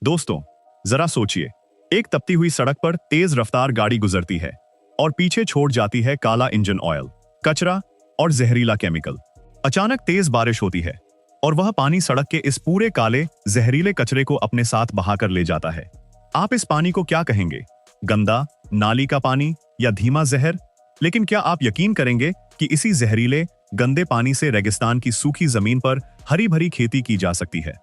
दोस्तों, जरा सोचिए, एक तपती हुई सड़क पर तेज रफ्तार गाड़ी गुजरती है और पीछे छोड़ जाती है काला इंजन ऑयल, कचरा और जहरीला केमिकल। अचानक तेज बारिश होती है और वह पानी सड़क के इस पूरे काले जहरीले कचरे को अपने साथ बहाकर ले जाता है। आप इस पानी को क्या कहेंगे? गंदा, नाली का पानी या धीमा जहर? लेकिन क्या आप यकीन करेंगे कि इसी जहरीले गंदे पानी से रेगिस्तान की सूखी जमीन पर हरी भरी खेती की जा सकती है?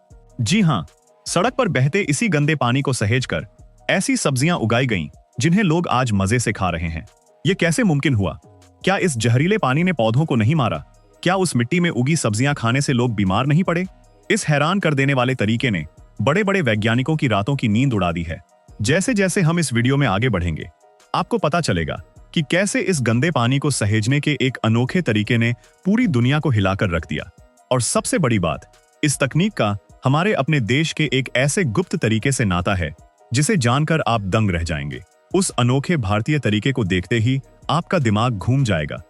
जी हां, सड़क पर बहते इसी गंदे पानी को सहेजकर ऐसी सब्जियां उगाई गईं जिन्हें लोग आज मजे से खा रहे हैं। ये कैसे मुमकिन हुआ? क्या इस जहरीले पानी ने पौधों को नहीं मारा? क्या उस मिट्टी में उगी सब्जियां खाने से लोग बीमार नहीं पड़े? इस हैरान कर देने वाले तरीके ने बड़े बड़े वैज्ञानिकों की रातों की नींद उड़ा दी है। जैसे जैसे हम इस वीडियो में आगे बढ़ेंगे, आपको पता चलेगा कि कैसे इस गंदे पानी को सहेजने के एक अनोखे तरीके ने पूरी दुनिया को हिलाकर रख दिया। और सबसे बड़ी बात, इस तकनीक का हमारे अपने देश के एक ऐसे गुप्त तरीके से नाता है जिसे जानकर आप दंग रह जाएंगे। उस अनोखे भारतीय तरीके को देखते ही आपका दिमाग घूम जाएगा।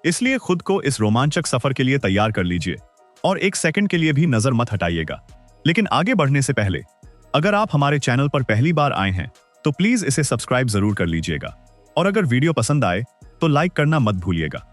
इसलिए खुद को इस रोमांचक सफर के लिए तैयार कर लीजिए और एक सेकंड के लिए भी नजर मत हटाइएगा। लेकिन आगे बढ़ने से पहले, अगर आप हमारे चैनल पर पहली बार आए हैं तो प्लीज इसे सब्सक्राइब जरूर कर लीजिएगा और अगर वीडियो पसंद आए तो लाइक करना मत भूलिएगा।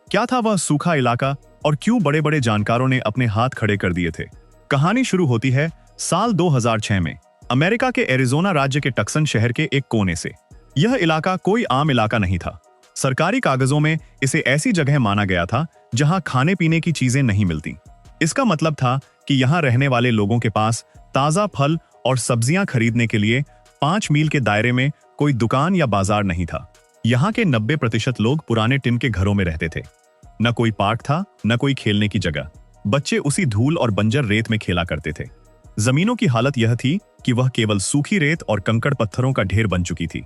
क्या था वह सूखा इलाका और क्यों बड़े बड़े जानकारों ने अपने हाथ खड़े कर दिए थे? कहानी शुरू होती है साल 2006 में अमेरिका के एरिजोना राज्य के टक्सन शहर के एक कोने से। यह इलाका कोई आम इलाका नहीं था। सरकारी कागजों में इसे ऐसी जगह माना गया था जहां खाने पीने की चीजें नहीं मिलती। इसका मतलब था कि यहां रहने वाले लोगों के पास ताजा फल और सब्जियां खरीदने के लिए 5 मील के दायरे में कोई दुकान या बाजार नहीं था। यहाँ के 90% लोग पुराने टिन के घरों में रहते थे। न कोई पार्क था, न कोई खेलने की जगह। बच्चे उसी धूल और बंजर रेत में खेला करते थे। जमीनों की हालत यह थी कि वह केवल सूखी रेत और कंकड़ पत्थरों का ढेर बन चुकी थी।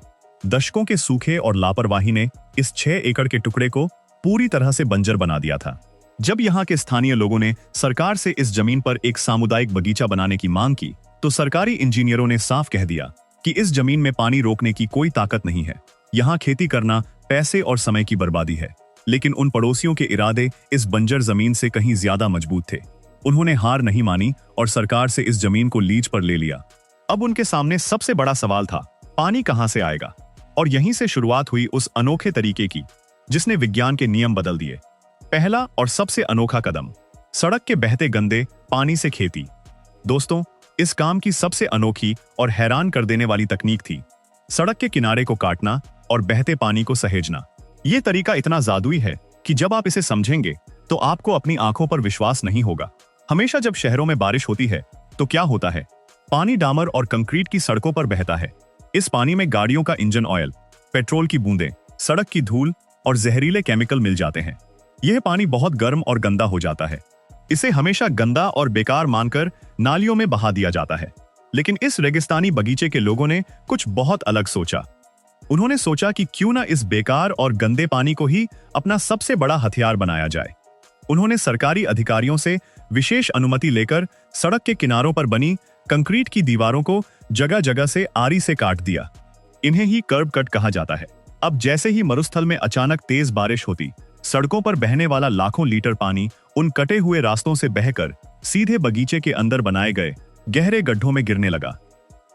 दशकों के सूखे और लापरवाही ने इस 6 एकड़ के टुकड़े को पूरी तरह से बंजर बना दिया था। जब यहाँ के स्थानीय लोगों ने सरकार से इस जमीन पर एक सामुदायिक बगीचा बनाने की मांग की तो सरकारी इंजीनियरों ने साफ कह दिया कि इस जमीन में पानी रोकने की कोई ताकत नहीं है। यहाँ खेती करना पैसे और समय की बर्बादी है। लेकिन उन पड़ोसियों के इरादे इस बंजर जमीन से कहीं ज्यादा मजबूत थे। उन्होंने हार नहीं मानी और सरकार से इस जमीन को लीज पर ले लिया। अब उनके सामने सबसे बड़ा सवाल था, पानी कहां से आएगा? और यहीं से शुरुआत हुई उस अनोखे तरीके की जिसने विज्ञान के नियम बदल दिए। पहला और सबसे अनोखा कदम, सड़क के बहते गंदे पानी से खेती। दोस्तों, इस काम की सबसे अनोखी और हैरान कर देने वाली तकनीक थी सड़क के किनारे को काटना और बहते पानी को सहेजना। यह तरीका इतना जादुई है कि जब आप इसे समझेंगे तो आपको अपनी आंखों पर विश्वास नहीं होगा। हमेशा जब शहरों में बारिश होती है तो क्या होता है? पानी डामर और कंक्रीट की सड़कों पर बहता है। इस पानी में गाड़ियों का इंजन ऑयल, पेट्रोल की बूंदें, सड़क की धूल और जहरीले केमिकल मिल जाते हैं। यह पानी बहुत गर्म और गंदा हो जाता है। इसे हमेशा गंदा और बेकार मानकर नालियों में बहा दिया जाता है। लेकिन इस रेगिस्तानी बगीचे के लोगों ने कुछ बहुत अलग सोचा। उन्होंने सोचा कि क्यों ना इस बेकार और गंदे पानी को ही अपना सबसे बड़ा हथियार बनाया जाए। उन्होंने सरकारी अधिकारियों से विशेष अनुमति लेकर सड़क के किनारों पर बनी कंक्रीट की दीवारों को जगह जगह से आरी से काट दिया। इन्हें ही कर्ब कट कहा जाता है। अब जैसे ही मरुस्थल में अचानक तेज बारिश होती, सड़कों पर बहने वाला लाखों लीटर पानी उन कटे हुए रास्तों से बहकर सीधे बगीचे के अंदर बनाए गए गहरे गड्ढों में गिरने लगा।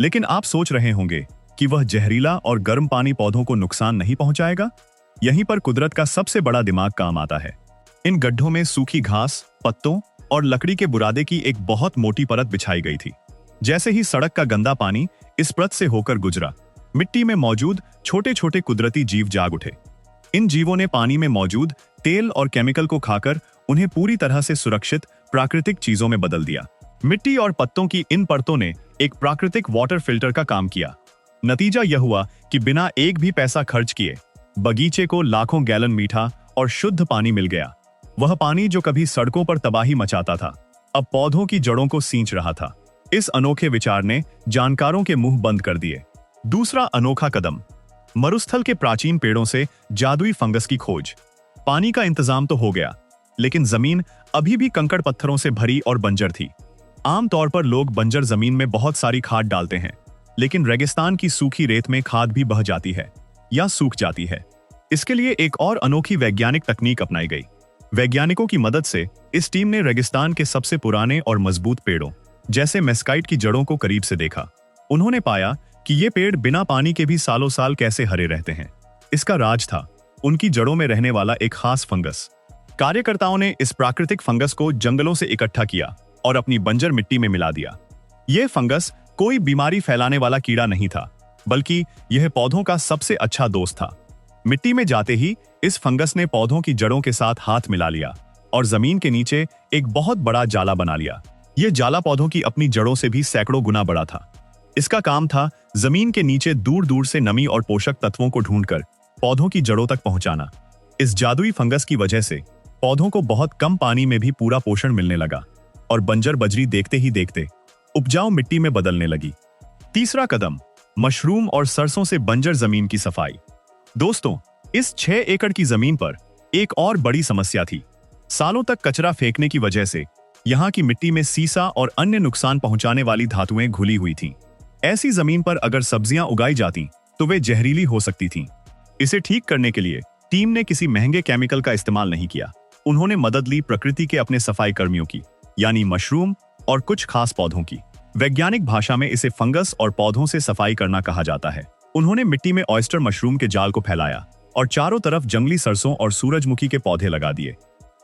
लेकिन आप सोच रहे होंगे कि वह जहरीला और गर्म पानी पौधों को नुकसान नहीं पहुंचाएगा? यहीं पर कुदरत का सबसे बड़ा दिमाग काम आता है। इन गड्ढों में सूखी घास, पत्तों और लकड़ी के बुरादे की एक बहुत मोटी परत बिछाई गई थी। जैसे ही सड़क का गंदा पानी इस परत से होकर गुजरा, मिट्टी में मौजूद छोटे छोटे कुदरती जीव जाग उठे। इन जीवों ने पानी में मौजूद तेल और केमिकल को खाकर उन्हें पूरी तरह से सुरक्षित प्राकृतिक चीजों में बदल दिया। मिट्टी और पत्तों की इन परतों ने एक प्राकृतिक वाटर फिल्टर का काम किया। नतीजा यह हुआ कि बिना एक भी पैसा खर्च किए बगीचे को लाखों गैलन मीठा और शुद्ध पानी मिल गया। वह पानी जो कभी सड़कों पर तबाही मचाता था, अब पौधों की जड़ों को सींच रहा था। इस अनोखे विचार ने जानकारों के मुंह बंद कर दिए। दूसरा अनोखा कदम, मरुस्थल के प्राचीन पेड़ों से जादुई फंगस की खोज। पानी का इंतजाम तो हो गया, लेकिन जमीन अभी भी कंकड़ पत्थरों से भरी और बंजर थी। आमतौर पर लोग बंजर जमीन में बहुत सारी खाद डालते हैं, लेकिन रेगिस्तान की सूखी रेत में खाद भी बह जाती है या सूख जाती है। इसके लिए एक और अनोखी वैज्ञानिक तकनीक अपनाई गई। वैज्ञानिकों की मदद से इस टीम ने रेगिस्तान के सबसे पुराने और मजबूत पेड़ों जैसे मेस्काइट की जड़ों को करीब से देखा। उन्होंने पाया कि ये पेड़ बिना पानी के भी सालों साल कैसे हरे रहते हैं। इसका राज था उनकी जड़ों में रहने वाला एक खास फंगस। कार्यकर्ताओं ने इस प्राकृतिक फंगस को जंगलों से इकट्ठा किया और अपनी बंजर मिट्टी में मिला दिया। यह फंगस कोई बीमारी फैलाने वाला कीड़ा नहीं था, बल्कि यह पौधों का सबसे अच्छा दोस्त था। मिट्टी में जाते ही इस फंगस ने पौधों की जड़ों के साथ हाथ मिला लिया और जमीन के नीचे एक बहुत बड़ा जाला बना लिया। यह जाला पौधों की अपनी जड़ों से भी सैकड़ों गुना बड़ा था। इसका काम था जमीन के नीचे दूर दूर से नमी और पोषक तत्वों को ढूंढकर पौधों की जड़ों तक पहुंचाना। इस जादुई फंगस की वजह से पौधों को बहुत कम पानी में भी पूरा पोषण मिलने लगा और बंजर बजरी देखते ही देखते उपजाऊ मिट्टी में बदलने लगी। तीसरा कदम, मशरूम और सरसों से बंजर जमीन की सफाई। दोस्तों, इस 6 एकड़ की जमीन पर एक और बड़ी समस्या थी। सालों तक कचरा फेंकने की वजह से यहाँ की मिट्टी में सीसा और अन्य नुकसान पहुंचाने वाली धातुएं घुली हुई थीं। ऐसी जमीन पर अगर सब्जियां उगाई जाती तो वे जहरीली हो सकती थीं। इसे ठीक करने के लिए टीम ने किसी महंगे केमिकल का इस्तेमाल नहीं किया। उन्होंने मदद ली प्रकृति के अपने सफाई कर्मियों की, यानी मशरूम और कुछ खास पौधों की। वैज्ञानिक भाषा में इसे फंगस और पौधों से सफाई करना कहा जाता है। उन्होंने मिट्टी में ऑयस्टर मशरूम के जाल को फैलाया और चारों तरफ जंगली सरसों और सूरजमुखी के पौधे लगा दिए।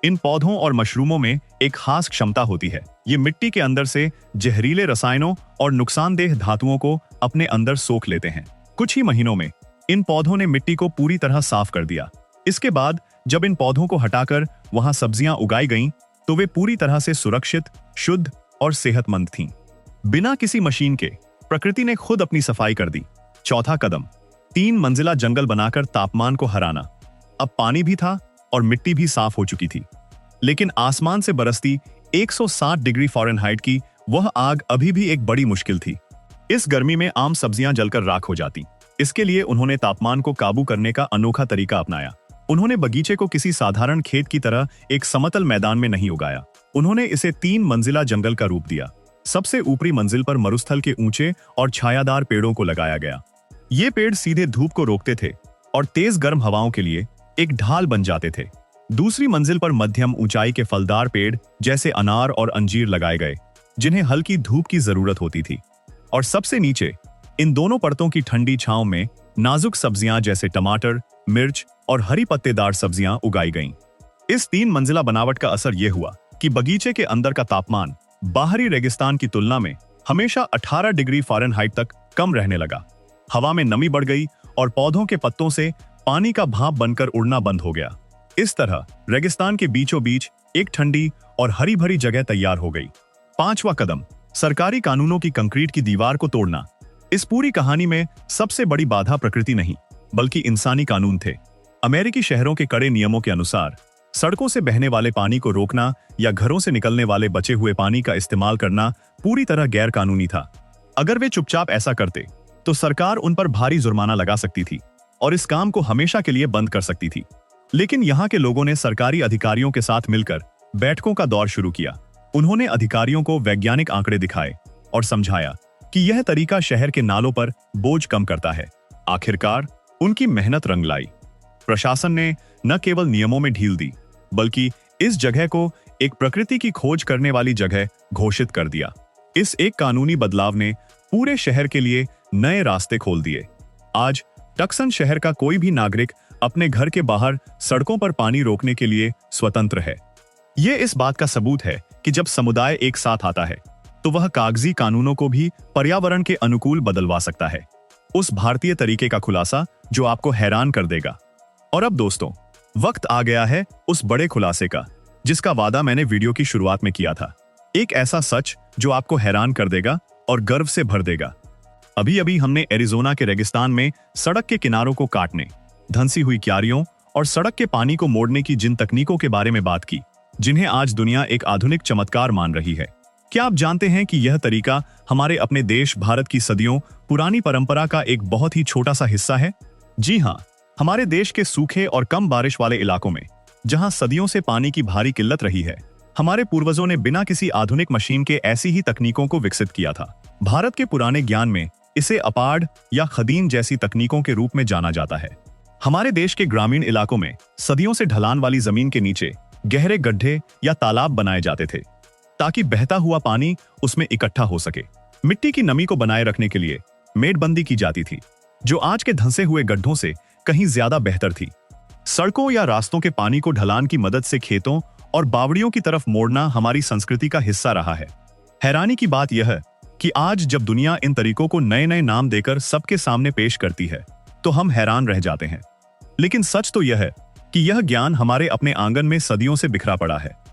इन पौधों और मशरूमों में एक खास क्षमता होती है। ये मिट्टी के अंदर से जहरीले रसायनों और नुकसानदेह धातुओं को अपने अंदर सोख लेते हैं। कुछ ही महीनों में इन पौधों ने मिट्टी को पूरी तरह साफ कर दिया। इसके बाद जब इन पौधों को हटाकर वहां सब्जियां उगाई गईं, तो वे पूरी तरह से सुरक्षित, शुद्ध और सेहतमंद थीं। बिना किसी मशीन के प्रकृति ने खुद अपनी सफाई कर दी। चौथा कदम, 3 मंजिला जंगल बनाकर तापमान को हराना। अब पानी भी था और मिट्टी भी साफ हो चुकी थी, लेकिन आसमान से बरसती 160 डिग्री फ़ारेनहाइट की वह आग अभी भी एक बड़ी मुश्किल थी। इस गर्मी में आम सब्जियां जलकर राख हो जाती। इसके लिए उन्होंने तापमान को काबू करने का अनोखा तरीका अपनाया। उन्होंने बगीचे को किसी साधारण खेत की तरह एक समतल मैदान में नहीं उगाया। उन्होंने इसे 3 मंजिला जंगल का रूप दिया। सबसे ऊपरी मंजिल पर मरुस्थल के ऊंचे और छायादार पेड़ों को लगाया गया। ये पेड़ सीधे धूप को रोकते थे और तेज गर्म हवाओं के लिए एक ढाल बन जाते थे। दूसरी मंजिल पर मध्यम ऊंचाई के फलदार पेड़ जैसे अनार और अंजीर लगाए गए, जिन्हें हल्की धूप की जरूरत होती थी। और सबसे नीचे इन दोनों परतों की ठंडी छांव में नाजुक सब्जियां जैसे टमाटर, मिर्च और हरी पत्तेदार सब्जियां उगाई गईं। इस 3 मंजिला बनावट का असर यह हुआ कि बगीचे के अंदर का तापमान बाहरी रेगिस्तान की तुलना में हमेशा 18 डिग्री फ़ारेनहाइट तक कम रहने लगा। हवा में नमी बढ़ गई और पौधों के पत्तों से पानी का भाप बनकर उड़ना बंद हो गया। इस तरह रेगिस्तान के बीचों बीच एक ठंडी और हरी भरी जगह तैयार हो गई। 5वां कदम, सरकारी कानूनों की कंक्रीट की दीवार को तोड़ना। इस पूरी कहानी में सबसे बड़ी बाधा प्रकृति नहीं, बल्कि इंसानी कानून थे। अमेरिकी शहरों के कड़े नियमों के अनुसार सड़कों से बहने वाले पानी को रोकना या घरों से निकलने वाले बचे हुए पानी का इस्तेमाल करना पूरी तरह गैर कानूनी था। अगर वे चुपचाप ऐसा करते तो सरकार उन पर भारी जुर्माना लगा सकती थी और इस काम को हमेशा के लिए बंद कर सकती थी। लेकिन यहाँ के लोगों ने सरकारी अधिकारियों के साथ मिलकर बैठकों का दौर शुरू किया। उन्होंने अधिकारियों को वैज्ञानिक आंकड़े दिखाए और समझाया कि यह तरीका शहर के नालों पर बोझ कम करता है। आखिरकार उनकी मेहनत रंग लाई। प्रशासन ने न केवल नियमों में ढील दी, बल्कि इस जगह को एक प्रकृति की खोज करने वाली जगह घोषित कर दिया। इस एक कानूनी बदलाव ने पूरे शहर के लिए नए रास्ते खोल दिए। आज टक्सन शहर का कोई भी नागरिक अपने घर के बाहर सड़कों पर पानी रोकने के लिए स्वतंत्र है। यह इस बात का सबूत है कि जब समुदाय एक साथ आता है तो वह कागजी कानूनों को भी पर्यावरण के अनुकूल बदलवा सकता है। उस भारतीय तरीके का खुलासा जो आपको हैरान कर देगा। और अब दोस्तों, वक्त आ गया है उस बड़े खुलासे का जिसका वादा मैंने वीडियो की शुरुआत में किया था। एक ऐसा सच जो आपको हैरान कर देगा और गर्व से भर देगा। अभी अभी हमने एरिज़ोना के रेगिस्तान में सड़क के किनारों को काटने, धंसी हुई क्यारियों और सड़क के पानी को मोड़ने की जिन तकनीकों के बारे में बात की, जिन्हें आज दुनिया एक आधुनिक चमत्कार मान रही है। क्या आप जानते हैं कि यह तरीका हमारे अपने देश भारत की सदियों पुरानी परंपरा का एक बहुत ही छोटा सा हिस्सा है? जी हाँ, हमारे देश के सूखे और कम बारिश वाले इलाकों में, जहां सदियों से पानी की भारी किल्लत रही है, हमारे पूर्वजों ने बिना किसी आधुनिक मशीन के ऐसी ही तकनीकों को विकसित किया था। भारत के पुराने ज्ञान में इसे अपाड़ या खदीन जैसी तकनीकों के रूप में जाना जाता है। हमारे देश के ग्रामीण इलाकों में सदियों से ढलान वाली जमीन के नीचे गहरे गड्ढे या तालाब बनाए जाते थे ताकि बहता हुआ पानी उसमें इकट्ठा हो सके। मिट्टी की नमी को बनाए रखने के लिए मेड़बंदी की जाती थी, जो आज के धंसे हुए गड्ढों से कहीं ज्यादा बेहतर थी। सड़कों या रास्तों के पानी को ढलान की मदद से खेतों और बावड़ियों की तरफ मोड़ना हमारी संस्कृति का हिस्सा रहा है। हैरानी की बात यह है कि आज जब दुनिया इन तरीकों को नए नए नाम देकर सबके सामने पेश करती है तो हम हैरान रह जाते हैं। लेकिन सच तो यह है कि यह ज्ञान हमारे अपने आंगन में सदियों से बिखरा पड़ा है।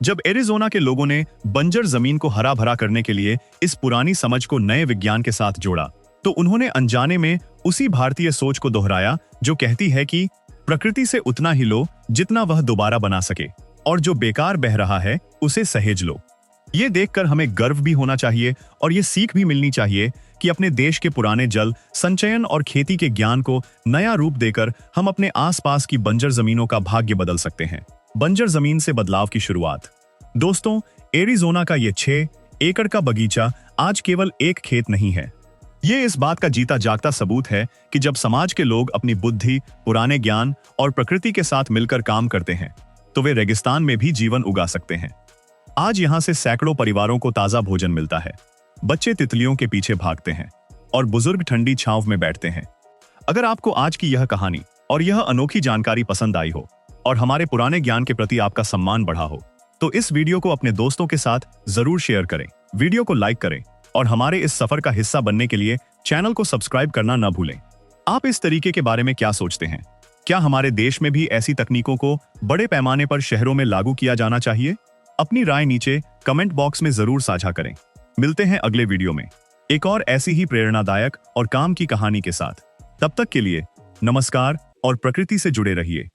जब एरिज़ोना के लोगों ने बंजर जमीन को हरा भरा करने के लिए इस पुरानी समझ को नए विज्ञान के साथ जोड़ा, तो उन्होंने अनजाने में उसी भारतीय सोच को दोहराया जो कहती है कि प्रकृति से उतना ही लो जितना वह दोबारा बना सके, और जो बेकार बह रहा है उसे सहेज लो। ये देखकर हमें गर्व भी होना चाहिए और ये सीख भी मिलनी चाहिए कि अपने देश के पुराने जल संचयन और खेती के ज्ञान को नया रूप देकर हम अपने आसपास की बंजर जमीनों का भाग्य बदल सकते हैं। बंजर जमीन से बदलाव की शुरुआत। दोस्तों, एरिज़ोना का ये 6 एकड़ का बगीचा आज केवल एक खेत नहीं है। ये इस बात का जीता जागता सबूत है कि जब समाज के लोग अपनी बुद्धि, पुराने ज्ञान और प्रकृति के साथ मिलकर काम करते हैं तो वे रेगिस्तान में भी जीवन उगा सकते हैं। आज यहाँ से सैकड़ों परिवारों को ताजा भोजन मिलता है, बच्चे तितलियों के पीछे भागते हैं और बुजुर्ग ठंडी छांव में बैठते हैं। अगर आपको आज की यह कहानी और यह अनोखी जानकारी पसंद आई हो और हमारे पुराने ज्ञान के प्रति आपका सम्मान बढ़ा हो, तो इस वीडियो को अपने दोस्तों के साथ जरूर शेयर करें, वीडियो को लाइक करें और हमारे इस सफर का हिस्सा बनने के लिए चैनल को सब्सक्राइब करना न भूलें। आप इस तरीके के बारे में क्या सोचते हैं? क्या हमारे देश में भी ऐसी तकनीकों को बड़े पैमाने पर शहरों में लागू किया जाना चाहिए? अपनी राय नीचे कमेंट बॉक्स में जरूर साझा करें। मिलते हैं अगले वीडियो में एक और ऐसी ही प्रेरणादायक और काम की कहानी के साथ। तब तक के लिए नमस्कार और प्रकृति से जुड़े रहिए।